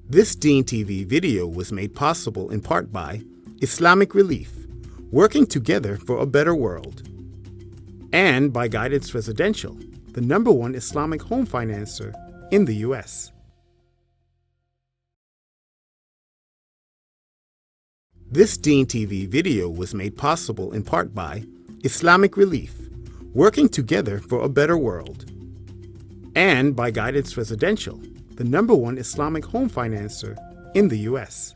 This Deen TV video was made possible in part by Islamic Relief, working together for a better world, and by Guidance Residential, the #1 Islamic home financer in the U.S. This Deen TV video was made possible in part by Islamic Relief, working together for a better world, and by Guidance Residential, the #1 Islamic home financer in the U.S.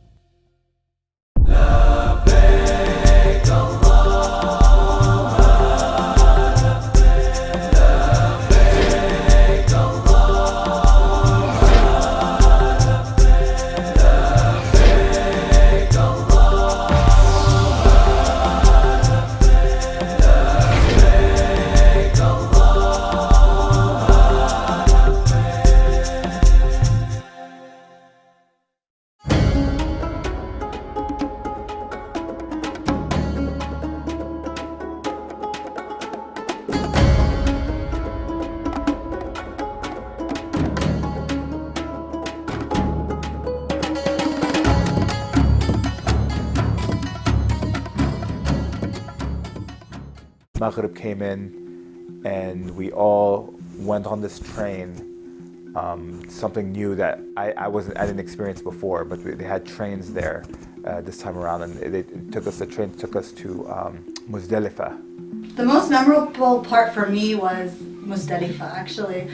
Maghrib came in and we all went on this train, something new that I didn't experience before, but they had trains there this time around, and the train took us to Muzdelifa. The most memorable part for me was Muzdelifa, actually.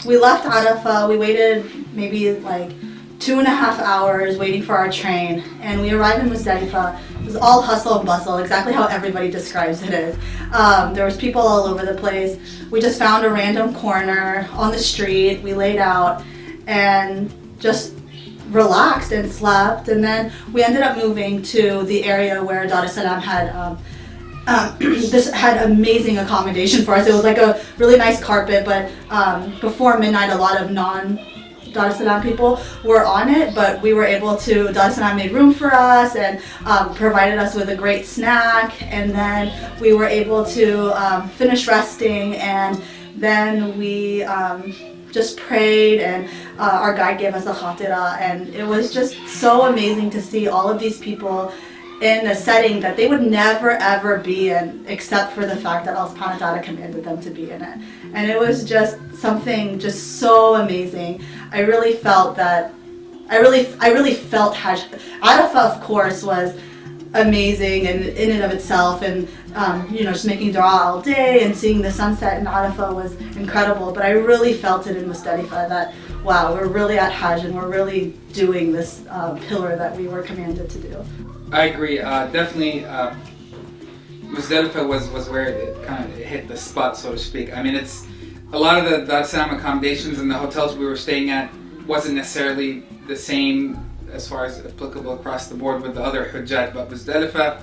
We left Arafah, we waited maybe like 2.5 hours waiting for our train, and we arrived in Muzdelifa. It was all hustle and bustle, exactly how everybody describes it is. There was people all over the place. We just found a random corner on the street, we laid out and just relaxed and slept, and then we ended up moving to the area where Dar-El-Salam had this had amazing accommodation for us. It was like a really nice carpet, but before midnight a lot of Dar-El-Salam people were on it, but we were able to, Dar-El-Salam made room for us and provided us with a great snack, and then we were able to finish resting, and then we just prayed, and our guide gave us a khatira, and it was just so amazing to see all of these people in a setting that they would never ever be in, except for the fact that Allah subhanahu wa ta'ala commanded them to be in it. And it was just something just so amazing. I really felt that, I really felt Hajj. Arafah, of course, was amazing and in and of itself, and just making dua all day and seeing the sunset in Arafah was incredible, but I really felt it in Muzdelifa that, wow, we're really at Hajj and we're really doing this pillar that we were commanded to do. I agree. Definitely, Muzdelifa was where it kind of hit the spot, so to speak. I mean, it's a lot of the Dar-El-Salam accommodations and the hotels we were staying at wasn't necessarily the same as far as applicable across the board with the other Hujjat, but Muzdelifa,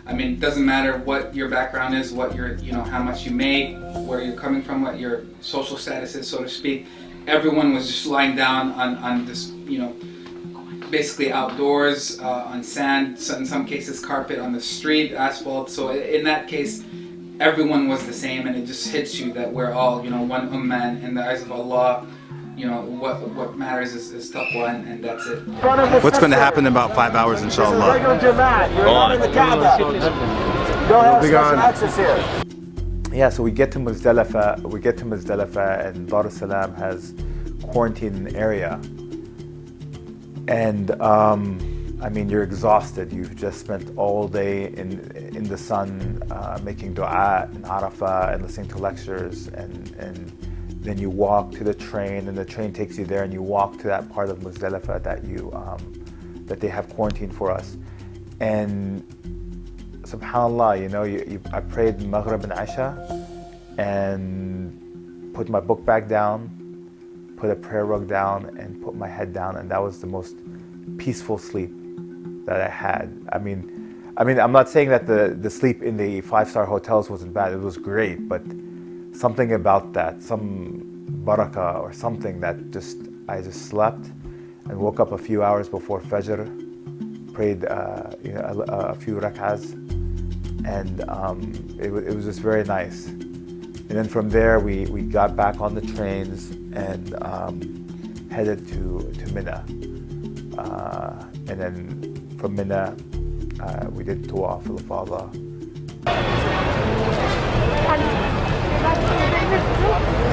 I mean, it doesn't matter what your background is, what your, how much you make, where you're coming from, what your social status is, so to speak. Everyone was just lying down on this, basically outdoors, on sand, so in some cases carpet on the street, asphalt. So in that case, everyone was the same, and it just hits you that we're all, one ummah, in the eyes of Allah. What matters is taqwa, and that's it. What's going to happen in about 5 hours, inshallah? Yeah, so we get to Muzdelifa, and Dar-El-Salam has quarantine area. And I mean, you're exhausted. You've just spent all day in the sun making dua in Arafah and listening to lectures, and then you walk to the train, and the train takes you there, and you walk to that part of Muzdelifa that they have quarantined for us. And subhanAllah, I prayed Maghrib and Isha and put my book bag down, put a prayer rug down, and put my head down, and that was the most peaceful sleep that I had. I mean, I'm not saying that the sleep in the 5-star hotels wasn't bad. It was great, but something about that, some barakah or something that I just slept and woke up a few hours before Fajr, prayed a few rak'ahs, and it was just very nice. And then from there we got back on the trains and headed to Mina. And then from Mina, we did Tawaf al-Ifada.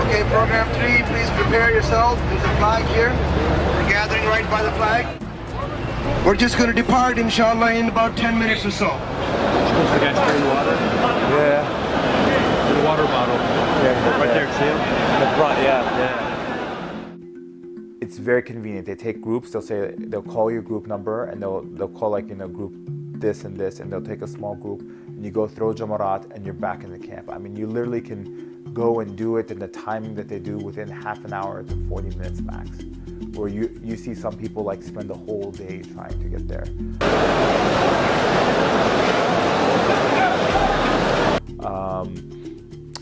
Okay, program 3, please prepare yourself. There's a flag here. We're gathering right by the flag. We're just going to depart, inshallah, in about 10 minutes or so. The guys bring water? Yeah. The water bottle. Yeah, Right there, see it? in the front, yeah. Yeah. It's very convenient. They take groups. They'll call your group number, and they'll call group this and this, and they'll take a small group, and you go throw Jamarat, and you're back in the camp. I mean, you literally can go and do it in the timing that they do within half an hour to 40 minutes max. Where you see some people spend the whole day trying to get there.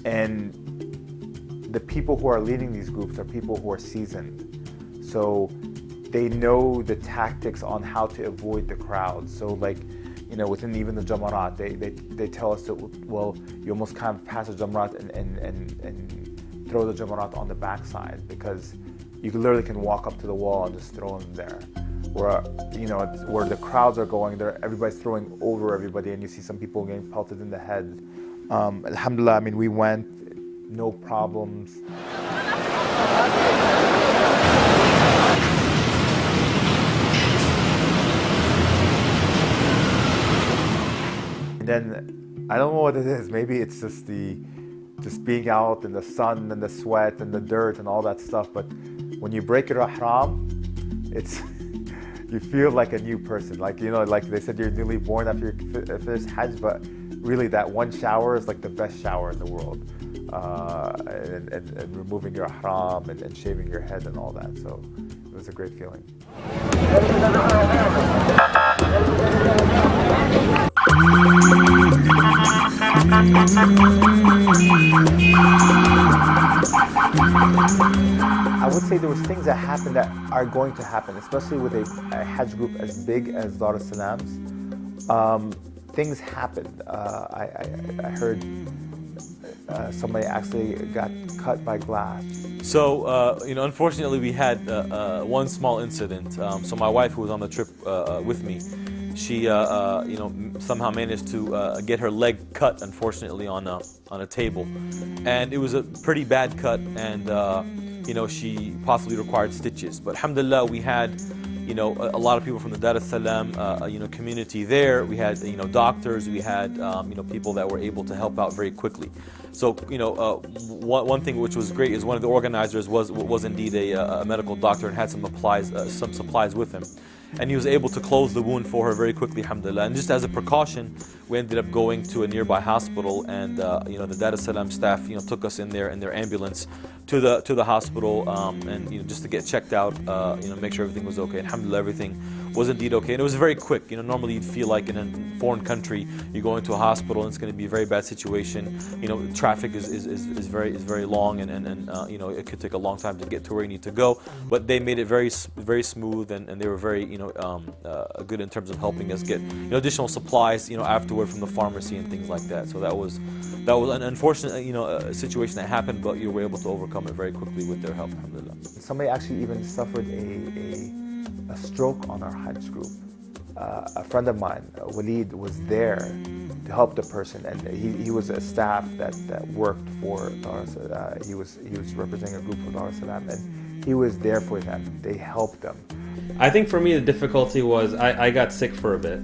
And the people who are leading these groups are people who are seasoned. So they know the tactics on how to avoid the crowd. So within even the Jamarat, they tell us that, well, you almost kind of pass the Jamarat and throw the Jamarat on the backside, because you literally can walk up to the wall and just throw them there. Where the crowds are going there, everybody's throwing over everybody, and you see some people getting pelted in the head. Alhamdulillah, I mean, we went, no problems. And then, I don't know what it is, maybe it's just being out in the sun and the sweat and the dirt and all that stuff, but when you break your ihram, you feel like a new person. Like they said, you're newly born after you finish Hajj, but really that one shower is like the best shower in the world. And removing your ihram and shaving your head and all that. So it was a great feeling. I would say there was things that happened that are going to happen, especially with a Hajj group as big as Dar-El-Salam's. Things happened. I heard somebody actually got cut by glass. So, unfortunately, we had one small incident. So my wife, who was on the trip with me, she, somehow managed to get her leg cut, unfortunately, on a table, and it was a pretty bad cut, and she possibly required stitches. But alhamdulillah, we had a lot of people from the Dar-El-Salam community there. We had doctors. We had people that were able to help out very quickly. So one thing which was great is one of the organizers was indeed a medical doctor and had some supplies with him. And he was able to close the wound for her very quickly, alhamdulillah. And just as a precaution, we ended up going to a nearby hospital, and the Dar-El-Salam staff took us in their ambulance to the hospital, and just to get checked out, make sure everything was okay. Alhamdulillah, everything was indeed okay, and it was very quick. Normally you'd feel like in a foreign country, you go into a hospital and it's going to be a very bad situation. Traffic is very long, and it could take a long time to get to where you need to go. But they made it very smooth, and they were very good in terms of helping us get additional supplies afterward from the pharmacy and things like that. So that was an unfortunate situation that happened, but you were able to overcome it very quickly with their help, alhamdulillah. Somebody actually even suffered a stroke on our Hajj group. A friend of mine, Walid, was there to help the person, and he was a staff that worked for Dar-El-Salam. He was representing a group for Dar-El-Salam, and he was there for them. They helped them. I think for me the difficulty was I got sick for a bit.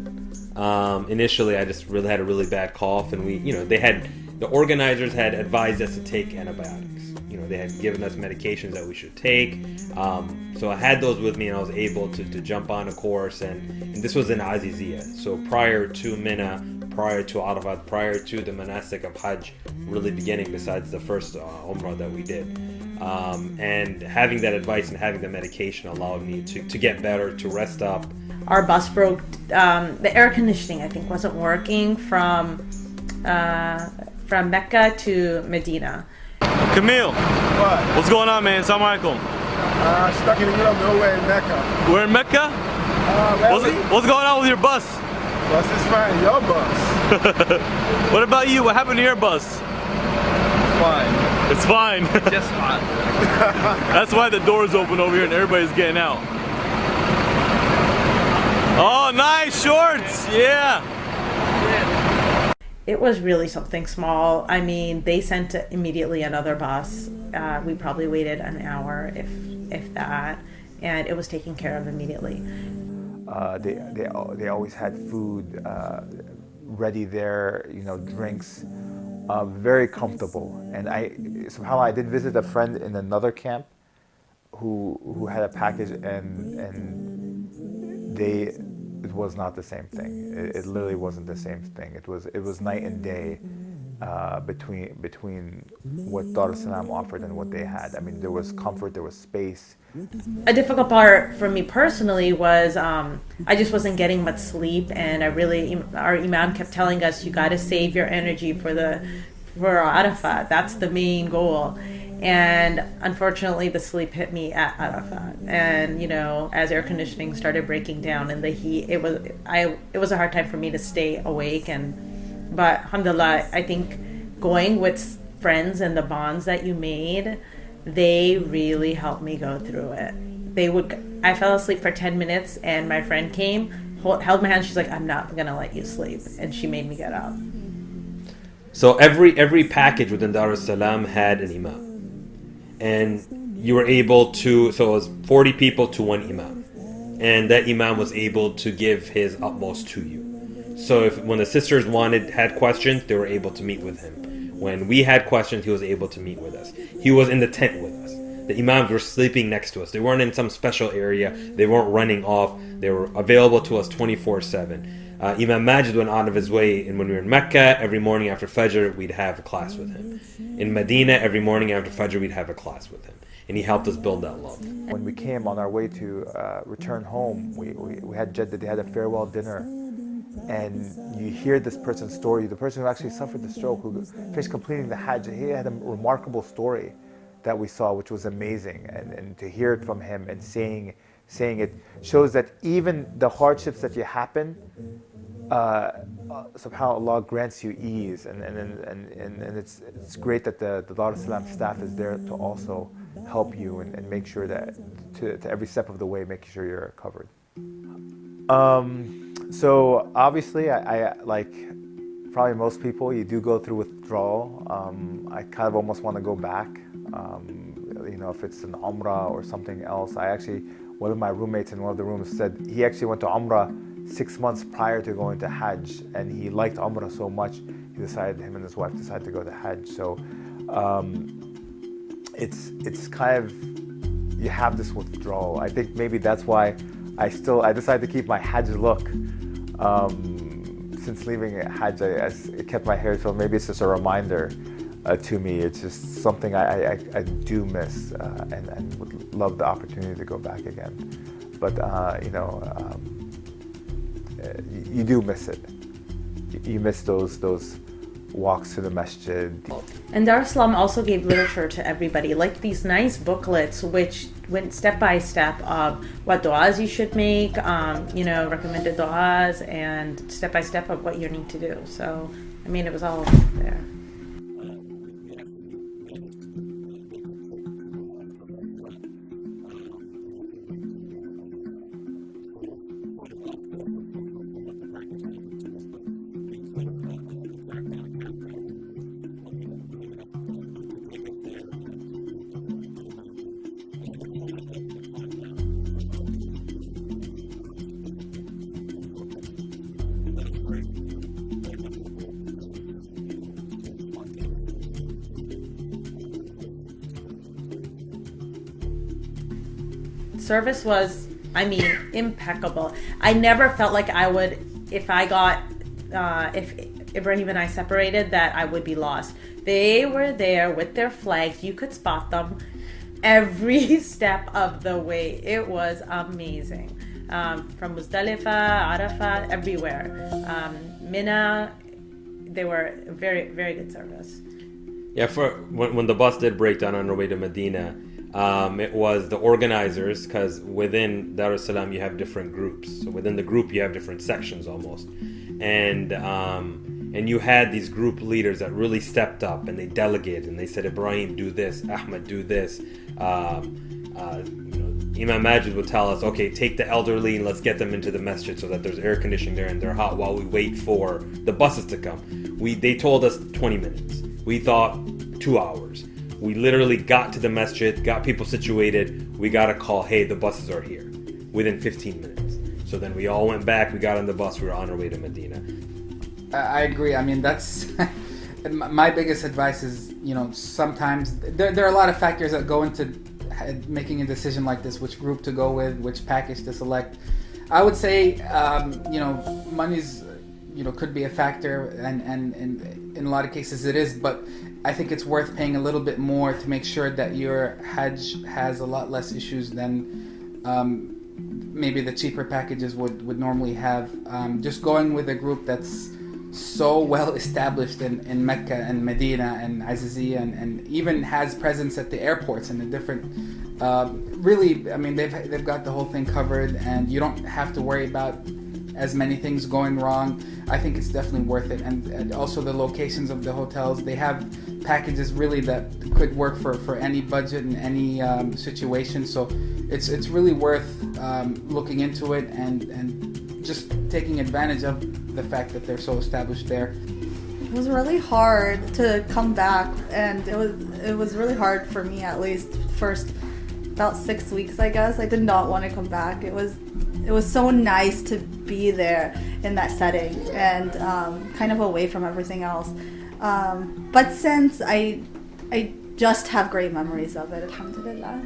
Initially, I just really had a really bad cough, and the organizers had advised us to take antibiotics. They had given us medications that we should take. So I had those with me, and I was able to jump on a course, and this was in Aziziyah. So prior to Mina, prior to Arafat, prior to the monastic of Hajj really beginning, besides the first Umrah that we did. And having that advice and having the medication allowed me to get better, to rest up. Our bus broke, the air conditioning I think wasn't working from Mecca to Medina. Camille, What? what's going on, man? Assalamu alaikum. Stuck in the middle of nowhere in Mecca. We're in Mecca? What's going on with your bus? Bus is fine. Your bus. What about you? What happened to your bus? Fine. It's fine. Just hot. That's why the door's open over here and everybody's getting out. Oh, nice shorts. Yeah. It was really something small. I mean, they sent immediately another bus. We probably waited an hour, if that, and it was taken care of immediately. They always had food ready there, you know, drinks, very comfortable. And somehow I did visit a friend in another camp who had a package, and it was not the same thing. It literally wasn't the same thing. It was night and day between what Dar-El-Salam offered and what they had. I mean, there was comfort, there was space. A difficult part for me personally was I just wasn't getting much sleep, and our imam kept telling us, you got to save your energy for Arafat. That's the main goal. And unfortunately, the sleep hit me at Arafat, and you know, as air conditioning started breaking down in the heat, it was a hard time for me to stay awake. But alhamdulillah, I think going with friends and the bonds that you made, they really helped me go through it. I fell asleep for 10 minutes and my friend came, held my hand, she's like, I'm not gonna let you sleep, and she made me get up. So every package within Dar-El-Salam had an imam. And you were able to, so it was 40 people to one imam. And that imam was able to give his utmost to you. So when the sisters had questions, they were able to meet with him. When we had questions, he was able to meet with us. He was in the tent with us. The imams were sleeping next to us. They weren't in some special area. They weren't running off. They were available to us 24/7. Imam Majid went out of his way, and when we were in Mecca, every morning after Fajr, we'd have a class with him. In Medina, every morning after Fajr, we'd have a class with him. And he helped us build that love. When we came on our way to return home, we had Jeddah, they had a farewell dinner. And you hear this person's story, the person who actually suffered the stroke, who finished completing the Hajj. He had a remarkable story that we saw, which was amazing. And to hear it from him and saying it shows that even the hardships that you happen, subhanAllah grants you ease, and it's great that the Dar-El-Salam staff is there to also help you and make sure that to every step of the way, make sure you're covered. So obviously, I like probably most people, you do go through withdrawal. I kind of almost want to go back. You know, if it's an Umrah or something else. One of my roommates in one of the rooms said he actually went to Umrah 6 months prior to going to Hajj, and he liked Umrah so much, him and his wife decided to go to Hajj. So it's kind of, you have this withdrawal. I think maybe that's why I decided to keep my Hajj look. Since leaving Hajj, it kept my hair, so maybe it's just a reminder to me. It's just something I do miss, and would love the opportunity to go back again. But you do miss it. You miss those walks to the masjid. And Dar-El-Salam also gave literature to everybody, like these nice booklets which went step by step of what du'as you should make, recommended du'as, and step by step of what you need to do. So, I mean, it was all there. Service was, impeccable. I never felt like I would, if Ibrahim and I separated, that I would be lost. They were there with their flags. You could spot them every step of the way. It was amazing. From Muzdelifa, Arafat, everywhere. Mina, they were very, very good service. Yeah, when the bus did break down on our way to Medina, it was the organizers, because within Dar-El-Salam you have different groups. So within the group you have different sections almost. And And you had these group leaders that really stepped up and they delegated and they said, Ibrahim, do this, Ahmed, do this. Imam Majid would tell us, okay, take the elderly and let's get them into the masjid so that there's air conditioning there and they're hot while we wait for the buses to come. They told us 20 minutes. We thought 2 hours. We literally got to the masjid, got people situated. We got a call, hey, the buses are here within 15 minutes. So then we all went back, we got on the bus, we were on our way to Medina. I agree. I mean, that's my biggest advice is, sometimes there are a lot of factors that go into making a decision like this, which group to go with, which package to select. I would say, money's, could be a factor, and in a lot of cases it is, but I think it's worth paying a little bit more to make sure that your Hajj has a lot less issues than maybe the cheaper packages would normally have. Just going with a group that's so well established in Mecca and Medina and Aziziyah and even has presence at the airports and the different really, I mean, they've got the whole thing covered, and you don't have to worry about as many things going wrong. I think it's definitely worth it. And also the locations of the hotels, they have packages really that could work for any budget and any situation. So it's really worth looking into it and just taking advantage of the fact that they're so established there. It was really hard to come back, and it was really hard for me, at least first about 6 weeks, I guess. I did not want to come back. It was so nice to be there in that setting and kind of away from everything else. But since I just have great memories of it, alhamdulillah.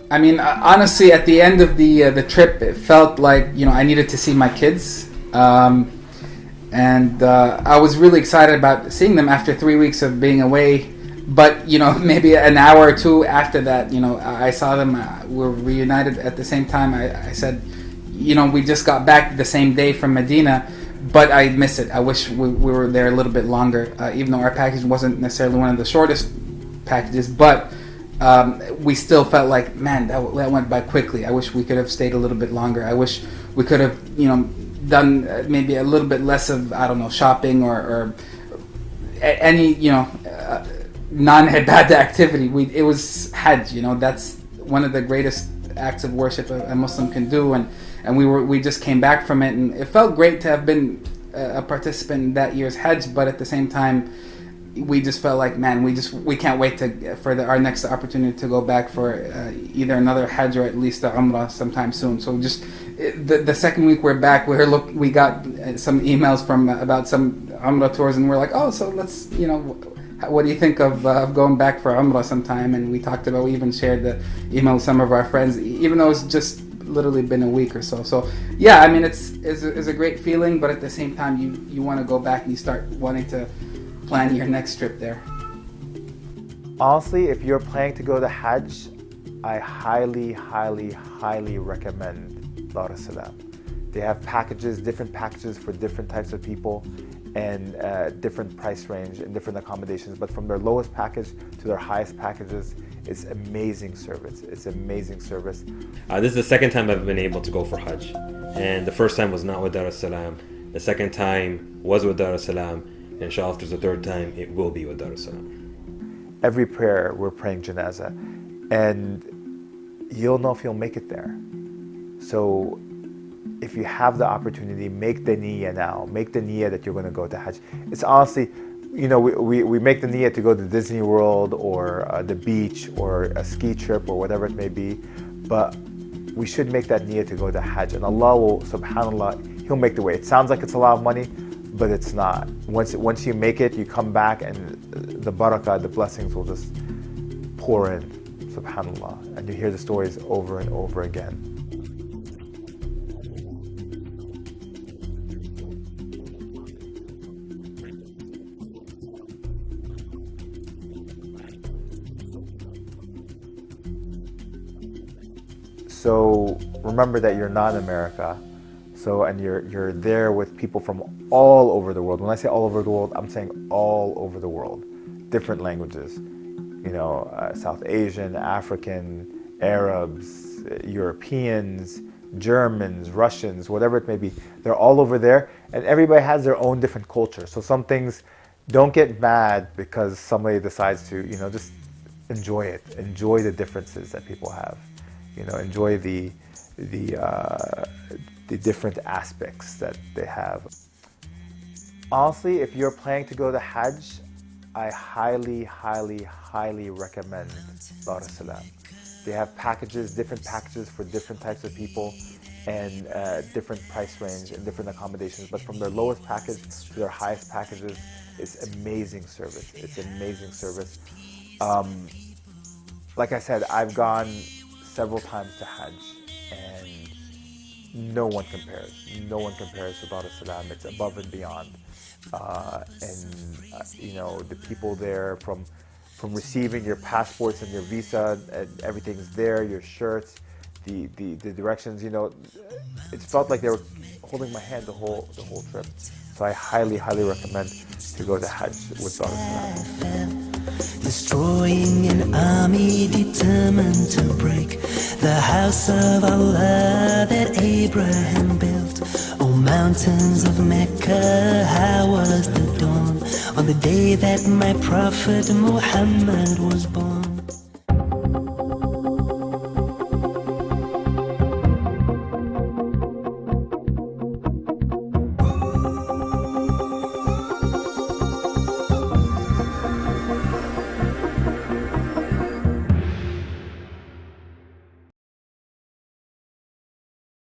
I mean, honestly, at the end of the trip, it felt like, I needed to see my kids. And I was really excited about seeing them after 3 weeks of being away. But, maybe an hour or two after that, I saw them, we were reunited at the same time. I said, we just got back the same day from Medina, but I miss it. I wish we were there a little bit longer, even though our package wasn't necessarily one of the shortest packages. But we still felt like, man, that went by quickly. I wish we could have stayed a little bit longer. I wish we could have, done maybe a little bit less of, I don't know, shopping or any, non-ibadah activity. It was Hajj, that's one of the greatest acts of worship a Muslim can do, and we just came back from it, and it felt great to have been a participant in that year's Hajj, but at the same time, we just felt like, man, we can't wait for our next opportunity to go back for either another Hajj or at least a Umrah sometime soon. So just the second week we're back, we got some emails about some Umrah tours, and we're like, oh, so let's, what do you think of going back for Umrah sometime? And we even shared the email with some of our friends, even though it's just literally been a week or so. So yeah, I mean, it's a great feeling, but at the same time, you want to go back and you start wanting to plan your next trip there. Honestly, if you're planning to go to Hajj, I highly, highly, highly recommend Dar-El-Salam. They have different packages for different types of people, and different price range and different accommodations. But from their lowest package to their highest packages, it's amazing service. This is the second time I've been able to go for Hajj. And the first time was not with Dar-El-Salam. The second time was with Dar-El-Salam. And inshallah, if there's a third time, it will be with Dar-El-Salam. Every prayer, we're praying janazah. And you'll know if you'll make it there. So if you have the opportunity, make the niyyah now. Make the niyyah that you're going to go to Hajj. It's honestly, we make the niyyah to go to Disney World or the beach or a ski trip or whatever it may be. But we should make that niyyah to go to Hajj. And Allah will, subhanAllah, He'll make the way. It sounds like it's a lot of money, but it's not. Once you make it, you come back and the barakah, the blessings will just pour in, subhanAllah. And you hear the stories over and over again. So remember that you're not in America. And you're there with people from all over the world. When I say all over the world, I'm saying all over the world. Different languages. South Asian, African, Arabs, Europeans, Germans, Russians, whatever it may be. They're all over there, and everybody has their own different culture. So some things, don't get mad because somebody decides to, just enjoy it. Enjoy the differences that people have. Enjoy the different aspects that they have. Honestly, if you're planning to go to Hajj, I highly, highly, highly recommend Dar-El-Salam. They have different packages for different types of people, and different price range and different accommodations. But from their lowest package to their highest packages, it's amazing service. It's amazing service. Like I said, I've gone several times to Hajj, and no one compares. No one compares to Dar-El-Salam. It's above and beyond. The people there, from receiving your passports and your visa, and everything's there, your shirts, the directions, it felt like they were holding my hand the whole trip. So I highly, highly recommend to go to Hajj with Dar-El-Salam. Destroying an army determined to break the house of Allah that Abraham built. O mountains of Mecca, how was the dawn on the day that my prophet Muhammad was born?